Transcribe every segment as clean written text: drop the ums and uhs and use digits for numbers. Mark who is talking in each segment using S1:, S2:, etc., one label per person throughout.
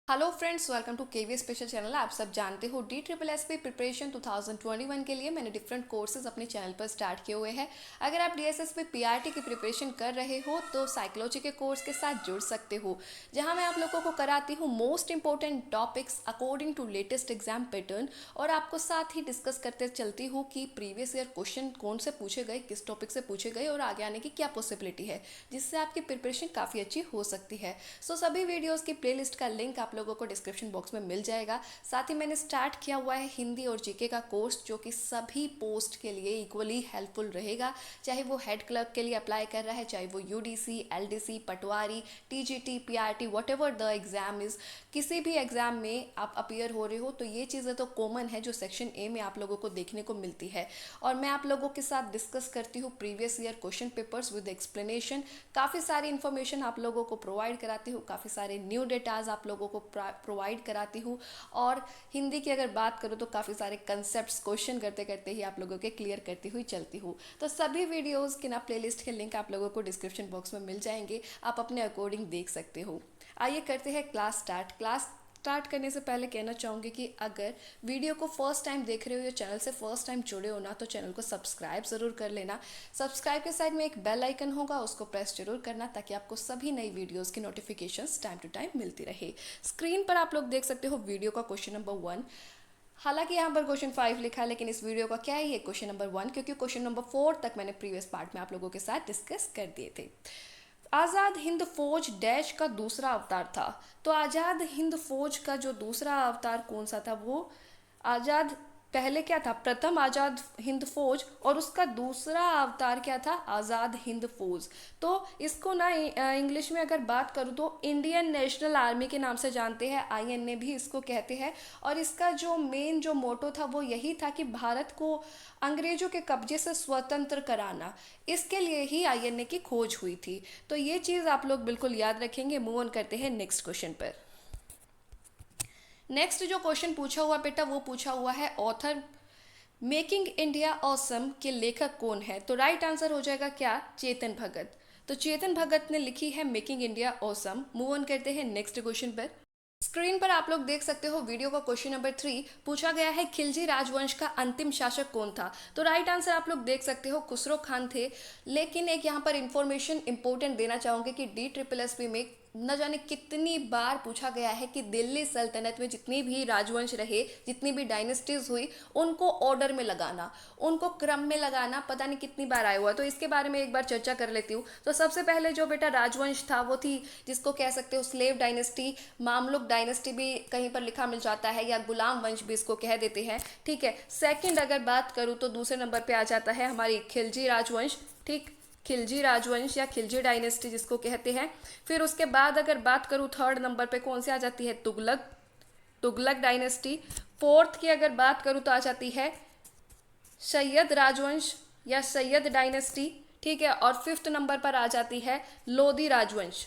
S1: Hello friends, welcome to KV special channel. आप सब जानते हो D triple S P preparation 2021 के लिए मैंने डिफरेंट कोर्सेज अपने चैनल पर स्टार्ट किए हुए हैं। अगर आप D S S P P R T की प्रिपरेशन कर रहे हो तो साइकोलॉजी के कोर्स के साथ जुड़ सकते हो, जहां मैं आप लोगों को कराती हूँ most important topics according to latest exam pattern, और आपको साथ ही डिस्कस करते चलती हूँ कि प्रीवियस ईयर क्वेश्चन कौन से पूछे गए, किस टॉपिक से पूछे गए और आगे आने की क्या पॉसिबिलिटी है, जिससे आपकी प्रिपरेशन काफ़ी अच्छी हो सकती है। सो सभी वीडियोज़ की प्लेलिस्ट का लिंक आप लोगों को डिस्क्रिप्शन बॉक्स में मिल जाएगा। साथ ही मैंने स्टार्ट किया हुआ है हिंदी और जीके का कोर्स, जो कि सभी पोस्ट के लिए इक्वली हेल्पफुल रहेगा। चाहे वो हेड क्लर्क के लिए अप्लाई कर रहा है, चाहे वो UDC, LDC, Patwari, TGT, PRT, whatever the exam is, किसी भी एग्जाम में आप अपीयर हो रहे हो तो ये चीज़ें तो कॉमन है जो सेक्शन ए में आप लोगों को देखने को मिलती है। और मैं आप लोगों के साथ डिस्कस करती हूँ previous year question papers with explanation. काफ़ी सारी इन्फॉर्मेशन आप लोगों को प्रोवाइड कराती हूँ, काफ़ी सारे न्यू डेटाज आप लोगों को प्रोवाइड कराती हूँ। और हिंदी की अगर बात करूँ तो काफ़ी सारे कंसेप्ट्स क्वेश्चन करते करते ही आप लोगों के क्लियर करती हुई चलती हूँ। तो सभी वीडियोज़ के ना प्लेलिस्ट के लिंक आप लोगों को डिस्क्रिप्शन बॉक्स में मिल जाएंगे, आप अपने अकॉर्डिंग देख सकते हो। आइए करते हैं क्लास स्टार्ट करने से पहले कहना चाहूँगी कि अगर वीडियो को फर्स्ट टाइम देख रहे हो या चैनल से फर्स्ट टाइम जुड़े हो ना, तो चैनल को सब्सक्राइब ज़रूर कर लेना। सब्सक्राइब के साइड में एक बेल आइकन होगा, उसको प्रेस जरूर करना ताकि आपको सभी नई वीडियोस की नोटिफिकेशंस टाइम टू टाइम मिलती रहे। स्क्रीन पर आप लोग देख सकते हो वीडियो का क्वेश्चन नंबर 1। हालांकि यहाँ पर क्वेश्चन 5 लिखा है, लेकिन इस वीडियो का क्या है, ये क्वेश्चन नंबर 1, क्योंकि क्वेश्चन नंबर 4 तक मैंने प्रीवियस पार्ट में आप लोगों के साथ डिस्कस कर दिए थे। आज़ाद हिंद फौज डैश का दूसरा अवतार था। तो आज़ाद हिंद फौज का जो दूसरा अवतार कौन सा था, वो आज़ाद, पहले क्या था, प्रथम आज़ाद हिंद फौज, और उसका दूसरा अवतार क्या था, आज़ाद हिंद फौज। तो इसको ना इंग्लिश में अगर बात करूँ तो इंडियन नेशनल आर्मी के नाम से जानते हैं, आईएनए भी इसको कहते हैं। और इसका जो मेन जो मोटो था वो यही था कि भारत को अंग्रेजों के कब्जे से स्वतंत्र कराना। इसके लिए ही आईएनए की खोज हुई थी। तो ये चीज़ आप लोग बिल्कुल याद रखेंगे। मूव ऑन करते हैं नेक्स्ट क्वेश्चन पर। नेक्स्ट जो क्वेश्चन पूछा हुआ बेटा, वो पूछा हुआ है ऑथर मेकिंग इंडिया ऑसम के लेखक कौन है। तो राइट आंसर हो जाएगा क्या, चेतन भगत। तो चेतन भगत ने लिखी है making India awesome. Move on करते हैं नेक्स्ट क्वेश्चन पर। स्क्रीन पर आप लोग देख सकते हो वीडियो का क्वेश्चन नंबर 3 पूछा गया है, खिलजी राजवंश का अंतिम शासक कौन था। तो राइट आंसर आप लोग देख सकते हो खुसरो खान थे। लेकिन एक यहाँ पर इंफॉर्मेशन इंपॉर्टेंट देना चाहूंगी कि डी ट्रिपल एस पी में न जाने कितनी बार पूछा गया है कि दिल्ली सल्तनत में जितनी भी राजवंश रहे, जितनी भी डायनेस्टीज हुई, उनको ऑर्डर में लगाना, उनको क्रम में लगाना, पता नहीं कितनी बार आया हुआ। तो इसके बारे में एक बार चर्चा कर लेती हूँ। तो सबसे पहले जो बेटा राजवंश था वो थी, जिसको कह सकते हो स्लेव डायनेस्टी, मामलुक डायनेस्टी भी कहीं पर लिखा मिल जाता है, या गुलाम वंश भी इसको कह देते हैं। ठीक है। सेकंड अगर बात करूँ तो दूसरे नंबर पे आ जाता है हमारी खिलजी राजवंश। ठीक, खिलजी राजवंश या खिलजी डायनेस्टी जिसको कहते हैं। फिर उसके बाद अगर बात करूँ थर्ड नंबर पे कौन सी आ जाती है, तुगलक, तुगलक डायनेस्टी। फोर्थ की अगर बात करूँ तो आ जाती है सैयद राजवंश या सैयद डायनेस्टी। ठीक है। और फिफ्थ नंबर पर आ जाती है लोधी राजवंश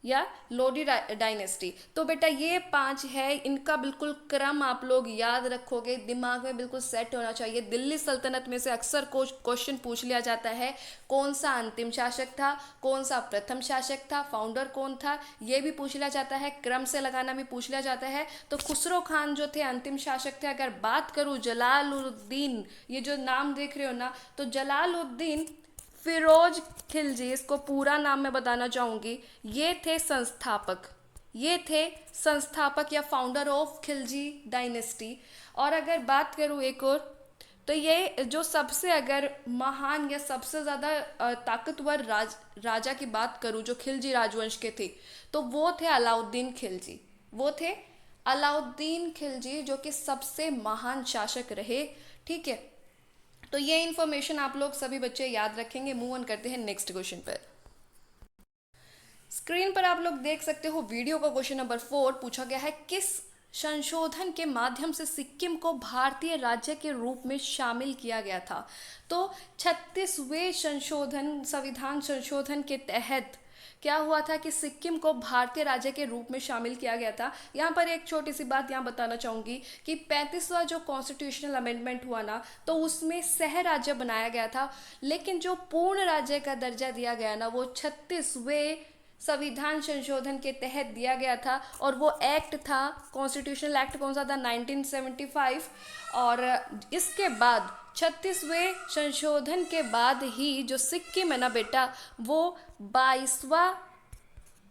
S1: या लोडी डायनेस्टी। तो बेटा ये 5 है, इनका बिल्कुल क्रम आप लोग याद रखोगे, दिमाग में बिल्कुल सेट होना चाहिए। दिल्ली सल्तनत में से अक्सर क्वेश्चन पूछ लिया जाता है, कौन सा अंतिम शासक था, कौन सा प्रथम शासक था, फाउंडर कौन था, ये भी पूछ लिया जाता है, क्रम से लगाना भी पूछ लिया जाता है। तो खुसरो खान जो थे अंतिम शासक थे। अगर बात करूँ जलालुद्दीन, ये जो नाम देख रहे हो ना, तो जलालुद्दीन फिरोज खिलजी, इसको पूरा नाम मैं बताना चाहूंगी, ये थे संस्थापक, ये थे संस्थापक या फाउंडर ऑफ खिलजी डायनेस्टी। और अगर बात करूँ एक और, तो ये जो सबसे अगर महान या सबसे ज़्यादा ताकतवर राजा की बात करूँ जो खिलजी राजवंश के थे, तो वो थे अलाउद्दीन खिलजी। वो थे अलाउद्दीन खिलजी, जो कि सबसे महान शासक रहे। ठीक है। तो ये इन्फॉर्मेशन आप लोग सभी बच्चे याद रखेंगे। मूव ऑन करते हैं नेक्स्ट क्वेश्चन पर। स्क्रीन पर आप लोग देख सकते हो वीडियो का क्वेश्चन नंबर 4 पूछा गया है, किस संशोधन के माध्यम से सिक्किम को भारतीय राज्य के रूप में शामिल किया गया था। तो 36वें संशोधन, संविधान संशोधन के तहत क्या हुआ था कि सिक्किम को भारतीय राज्य के रूप में शामिल किया गया था। यहाँ पर एक छोटी सी बात यहाँ बताना चाहूँगी कि 35वां जो कॉन्स्टिट्यूशनल अमेंडमेंट हुआ ना, तो उसमें सह राज्य बनाया गया था, लेकिन जो पूर्ण राज्य का दर्जा दिया गया ना, वो 36वें संविधान संशोधन के तहत दिया गया था, और वो एक्ट था, कॉन्स्टिट्यूशनल एक्ट कौन सा था, 1975। और इसके बाद 36वें संशोधन के बाद ही जो सिक्किम है ना बेटा, वो 22वां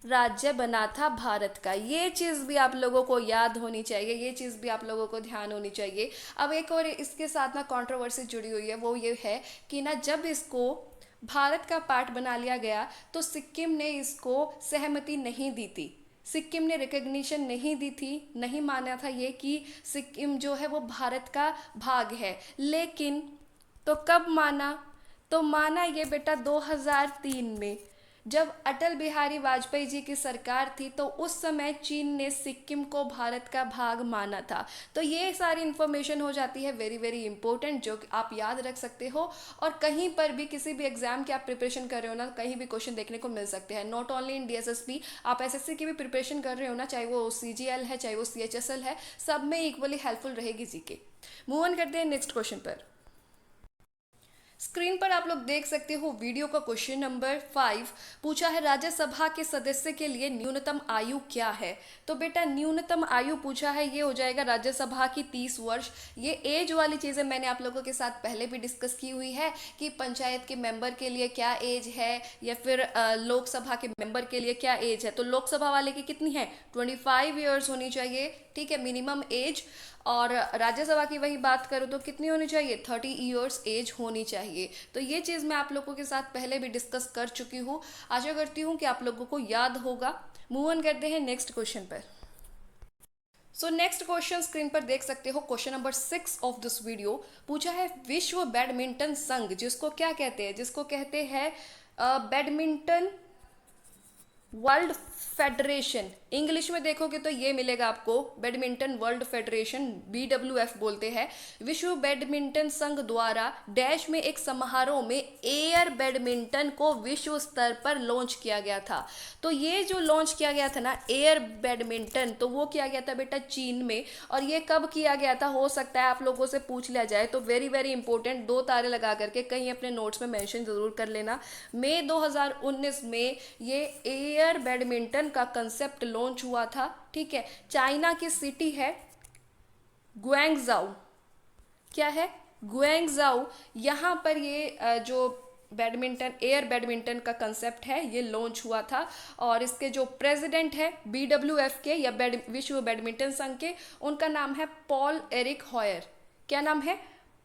S1: राज्य बना था भारत का। ये चीज़ भी आप लोगों को याद होनी चाहिए, ये चीज़ भी आप लोगों को ध्यान होनी चाहिए। अब एक और इसके साथ ना कंट्रोवर्सी जुड़ी हुई है, वो ये है कि ना जब इसको भारत का पार्ट बना लिया गया तो सिक्किम ने इसको सहमति नहीं दी थी, सिक्किम ने रिकग्निशन नहीं दी थी, नहीं माना था ये कि सिक्किम जो है वो भारत का भाग है। लेकिन तो कब माना, तो माना ये बेटा 2003 में, जब अटल बिहारी वाजपेयी जी की सरकार थी, तो उस समय चीन ने सिक्किम को भारत का भाग माना था। तो ये सारी इन्फॉर्मेशन हो जाती है वेरी वेरी इंपॉर्टेंट, जो कि आप याद रख सकते हो। और कहीं पर भी किसी भी एग्जाम की आप प्रिपरेशन कर रहे हो ना, कहीं भी क्वेश्चन देखने को मिल सकते हैं। नॉट ओनली इन डीएसएसबी, आप एसएससी की भी प्रिपरेशन कर रहे हो ना, चाहे वो सीजीएल है चाहे वो सीएचएसएल है, सब में इक्वली हेल्पफुल रहेगी जीके। मूव ऑन करते हैं नेक्स्ट क्वेश्चन पर। स्क्रीन पर आप लोग देख सकते हो वीडियो का क्वेश्चन नंबर 5 पूछा है, राज्यसभा के सदस्य के लिए न्यूनतम आयु क्या है। तो बेटा न्यूनतम आयु पूछा है, ये हो जाएगा राज्यसभा की 30 वर्ष। ये एज वाली चीज़ें मैंने आप लोगों के साथ पहले भी डिस्कस की हुई है कि पंचायत के मेंबर के लिए क्या एज है, या फिर लोकसभा के मेंबर के लिए क्या एज है। तो लोकसभा वाले की कितनी है, 25 ईयर्स होनी चाहिए, ठीक है, मिनिमम एज। और राज्यसभा की वही बात करूँ तो कितनी होनी चाहिए, 30 ईयर्स एज होनी चाहिए। तो ये चीज़ मैं आप लोगों के साथ पहले भी डिस्कस कर चुकी हूँ, आशा करती हूँ कि आप लोगों को याद होगा। मूव ऑन करते हैं नेक्स्ट क्वेश्चन पर। सो नेक्स्ट क्वेश्चन स्क्रीन पर देख सकते हो, question number 6 of this video पूछा है, विश्व बैडमिंटन संघ जिसको क्या कहते हैं, जिसको कहते हैं बैडमिंटन वर्ल्ड फेडरेशन, इंग्लिश में देखोगे तो ये मिलेगा आपको, बैडमिंटन वर्ल्ड फेडरेशन, BWF बोलते हैं। विश्व बैडमिंटन संघ द्वारा डैश में एक समारोह में एयर बैडमिंटन को विश्व स्तर पर लॉन्च किया गया था। तो ये जो लॉन्च किया गया था ना एयर बैडमिंटन, तो वो किया गया था बेटा चीन में। और ये कब किया गया था, हो सकता है आप लोगों से पूछ लिया जाए, तो वेरी वेरी इंपॉर्टेंट, 2 तारे लगा करके कहीं अपने नोट्स में मेंशन जरूर कर लेना। मई 2019 में ये एयर बैडमिंटन का कंसेप्ट लॉन्च हुआ था, ठीक है। चाइना की सिटी है ग्वांगजाऊ, क्या है, ग्वांगजाऊ, यहाँ पर ये जो बैडमिंटन एयर बैडमिंटन का कंसेप्ट है ये लॉन्च हुआ था। और इसके जो प्रेसिडेंट है BWF के या विश्व बैडमिंटन संघ के, उनका नाम है पॉल एरिक हॉयर। क्या नाम है,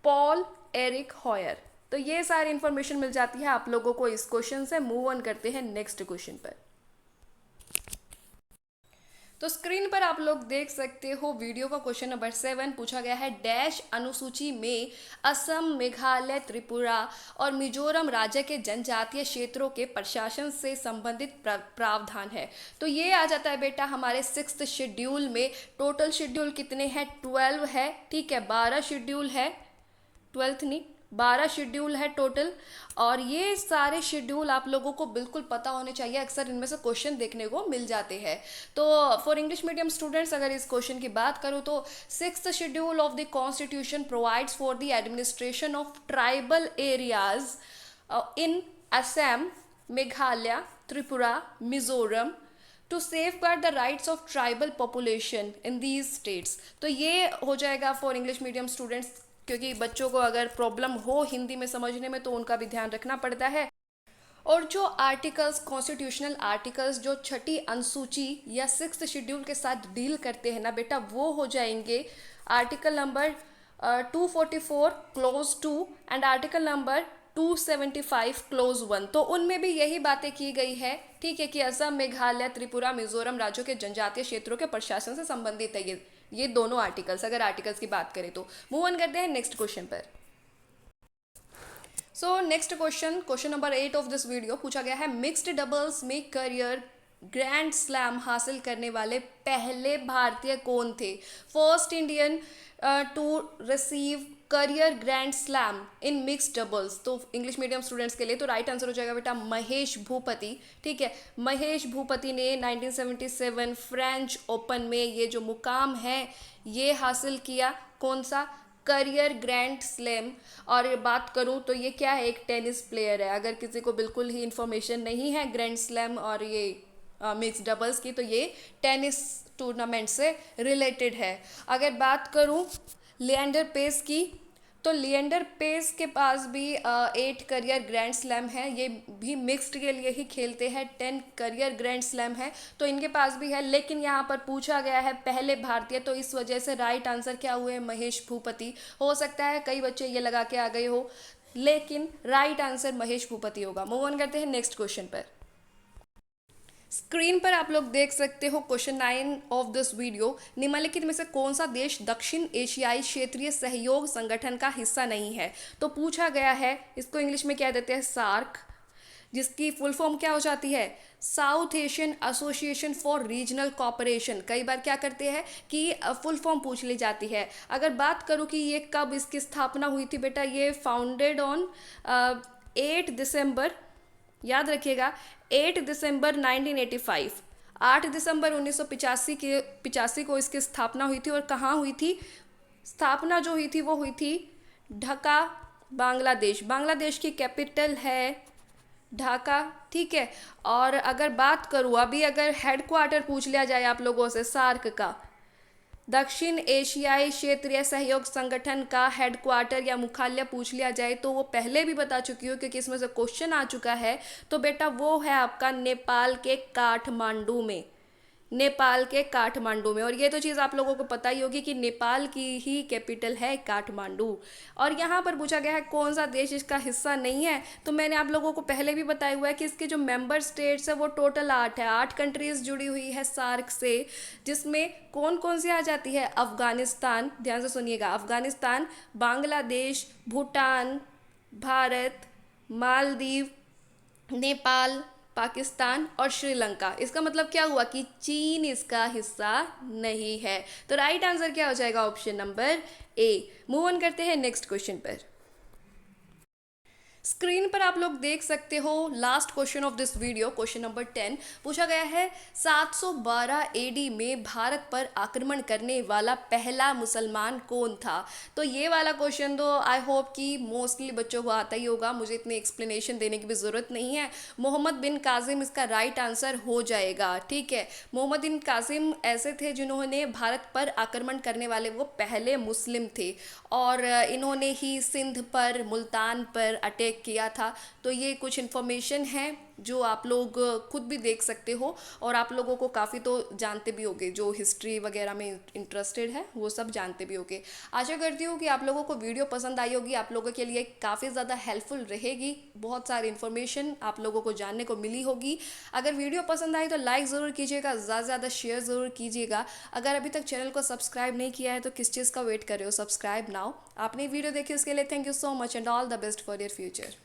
S1: पॉल एरिक हॉयर। तो ये सारी इंफॉर्मेशन मिल जाती है आप लोगों को इस क्वेश्चन से। मूव ऑन करते हैं नेक्स्ट क्वेश्चन पर। तो स्क्रीन पर आप लोग देख सकते हो वीडियो का क्वेश्चन नंबर 7 पूछा गया है, डैश अनुसूची में असम, मेघालय, त्रिपुरा और मिजोरम राज्य के जनजातीय क्षेत्रों के प्रशासन से संबंधित प्रावधान है। तो ये आ जाता है बेटा हमारे 6th शेड्यूल में। टोटल शेड्यूल कितने हैं, 12 है, ठीक है, 12 शेड्यूल है, 12th नहीं 12 शेड्यूल है टोटल। और ये सारे शेड्यूल आप लोगों को बिल्कुल पता होने चाहिए, अक्सर इनमें से क्वेश्चन देखने को मिल जाते हैं। तो फॉर इंग्लिश मीडियम स्टूडेंट्स अगर इस क्वेश्चन की बात करूँ तो 6th schedule of the constitution provides for the administration of tribal areas in Assam, Meghalaya, Tripura, Mizoram to safeguard the rights of tribal population in these states. तो ये हो जाएगा फॉर इंग्लिश मीडियम स्टूडेंट्स, क्योंकि बच्चों को अगर प्रॉब्लम हो हिंदी में समझने में तो उनका भी ध्यान रखना पड़ता है। और जो आर्टिकल्स, कॉन्स्टिट्यूशनल आर्टिकल्स जो 6ठी अनुसूची या 6th शेड्यूल के साथ डील करते हैं ना बेटा, वो हो जाएंगे article number 244 close 2 and article number 275 close 1। तो उनमें भी यही बातें की गई है, ठीक है, कि असम, मेघालय, त्रिपुरा, मिजोरम राज्यों के जनजातीय क्षेत्रों के प्रशासन से संबंधित है ये दोनों आर्टिकल्स, अगर आर्टिकल्स की बात करें तो। मूव ऑन करते हैं नेक्स्ट क्वेश्चन पर। So next question number 8 of this video पूछा गया है, मिक्स्ड डबल्स में करियर ग्रैंड स्लैम हासिल करने वाले पहले भारतीय कौन थे। First Indian to receive career grand slam in mixed doubles. तो इंग्लिश मीडियम स्टूडेंट्स के लिए तो राइट आंसर हो जाएगा बेटा महेश भूपति, ठीक है। महेश भूपति ने 1977 फ्रेंच ओपन में ये जो मुकाम है ये हासिल किया, कौन सा, करियर ग्रैंड स्लैम। और बात करूं तो ये क्या है, एक टेनिस प्लेयर है। अगर किसी को बिल्कुल ही इन्फॉर्मेशन नहीं है ग्रैंड स्लैम और ये मिक्स डबल्स की, तो ये टेनिस टूर्नामेंट से रिलेटेड है। अगर बात करूं लिएंडर पेस की, तो लिएंडर पेस के पास भी 8 करियर ग्रैंड स्लैम है, ये भी मिक्स्ड के लिए ही खेलते हैं। 10 करियर ग्रैंड स्लैम है, तो इनके पास भी है। लेकिन यहाँ पर पूछा गया है पहले भारतीय, तो इस वजह से राइट आंसर क्या हुए, महेश भूपति। हो सकता है कई बच्चे ये लगा के आ गए हो, लेकिन राइट आंसर महेश भूपति होगा। मूव ऑन करते हैं नेक्स्ट क्वेश्चन पर। स्क्रीन पर आप लोग देख सकते हो क्वेश्चन 9 ऑफ दिस वीडियो। निम्नलिखित में से कौन सा देश दक्षिण एशियाई क्षेत्रीय सहयोग संगठन का हिस्सा नहीं है? तो पूछा गया है, इसको इंग्लिश में कह देते हैं सार्क, जिसकी फुल फॉर्म क्या हो जाती है, south Asian association for regional cooperation. कई बार क्या करते हैं कि फुल फॉर्म पूछ ली जाती है। अगर बात करूं कि ये कब इसकी स्थापना हुई थी बेटा, ये फाउंडेड ऑन 8 दिसंबर, याद रखिएगा 8 दिसंबर 1985, 8 दिसंबर 1985 को इसकी स्थापना हुई थी। और कहाँ हुई थी स्थापना? जो हुई थी वो हुई थी ढाका, बांग्लादेश। बांग्लादेश की कैपिटल है ढाका, ठीक है। और अगर बात करूँ अभी, अगर हेडक्वार्टर पूछ लिया जाए आप लोगों से सार्क का, दक्षिण एशियाई क्षेत्रीय सहयोग संगठन का हेडक्वार्टर या मुख्यालय पूछ लिया जाए, तो वो पहले भी बता चुकी हूँ क्योंकि इसमें से क्वेश्चन आ चुका है। तो बेटा वो है आपका नेपाल के काठमांडू में, नेपाल के काठमांडू में। और ये तो चीज़ आप लोगों को पता ही होगी कि नेपाल की ही कैपिटल है काठमांडू। और यहाँ पर पूछा गया है कौन सा देश इसका हिस्सा नहीं है, तो मैंने आप लोगों को पहले भी बताया हुआ है कि इसके जो मेंबर स्टेट्स है वो टोटल 8 है। 8 कंट्रीज जुड़ी हुई है सार्क से, जिसमें कौन कौन सी आ जाती है, अफगानिस्तान, ध्यान से सुनिएगा, अफगानिस्तान, बांग्लादेश, भूटान, भारत, मालदीव, नेपाल, पाकिस्तान और श्रीलंका। इसका मतलब क्या हुआ कि चीन इसका हिस्सा नहीं है। तो राइट आंसर क्या हो जाएगा, option number A. Move on करते हैं नेक्स्ट क्वेश्चन पर। स्क्रीन पर आप लोग देख सकते हो last question of this video, question number 10। पूछा गया है 712 एडी में भारत पर आक्रमण करने वाला पहला मुसलमान कौन था? तो ये वाला क्वेश्चन तो आई होप कि मोस्टली बच्चों को आता ही होगा, मुझे इतनी एक्सप्लेनेशन देने की भी ज़रूरत नहीं है। मोहम्मद बिन कासिम इसका राइट आंसर हो जाएगा, ठीक है। मोहम्मद बिन कासिम ऐसे थे जिन्होंने भारत पर आक्रमण करने वाले वो पहले मुस्लिम थे, और इन्होंने ही सिंध पर, मुल्तान पर अटैक किया था। तो ये कुछ इन्फॉर्मेशन है जो आप लोग खुद भी देख सकते हो, और आप लोगों को काफ़ी तो जानते भी होगे, जो हिस्ट्री वगैरह में इंटरेस्टेड है वो सब जानते भी होगे। आशा करती हूँ कि आप लोगों को वीडियो पसंद आई होगी, आप लोगों के लिए काफ़ी ज़्यादा हेल्पफुल रहेगी, बहुत सारी इन्फॉर्मेशन आप लोगों को जानने को मिली होगी। अगर वीडियो पसंद आई तो लाइक ज़रूर कीजिएगा, ज़्यादा से ज़्यादा शेयर ज़रूर कीजिएगा। अगर अभी तक चैनल को सब्सक्राइब नहीं किया है तो किस चीज़ का वेट कर रहे हो, सब्सक्राइब नाउ। आपने वीडियो देखी उसके लिए thank you so much and all the best for your future.